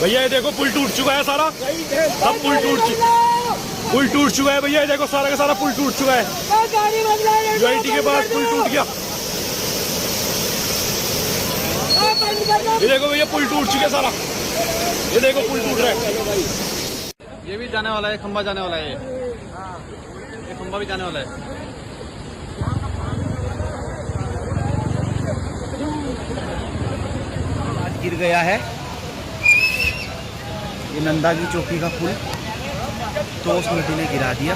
भैया ये देखो पुल टूट चुका है सारा, सब पुल टूट चुका है भैया। ये देखो सारा का सारा पुल टूट चुका है। यूआईटी के पास पुल टूट गया। ये देखो भैया पुल टूट चुका है सारा। ये देखो पुल टूट रहा है। ये भी जाने वाला है, खंबा जाने वाला है। ये खंबा भी जाने वाला है। आज गिर गया है ये नंदा की चौकी का पुल, तो उस नदी ने गिरा दिया।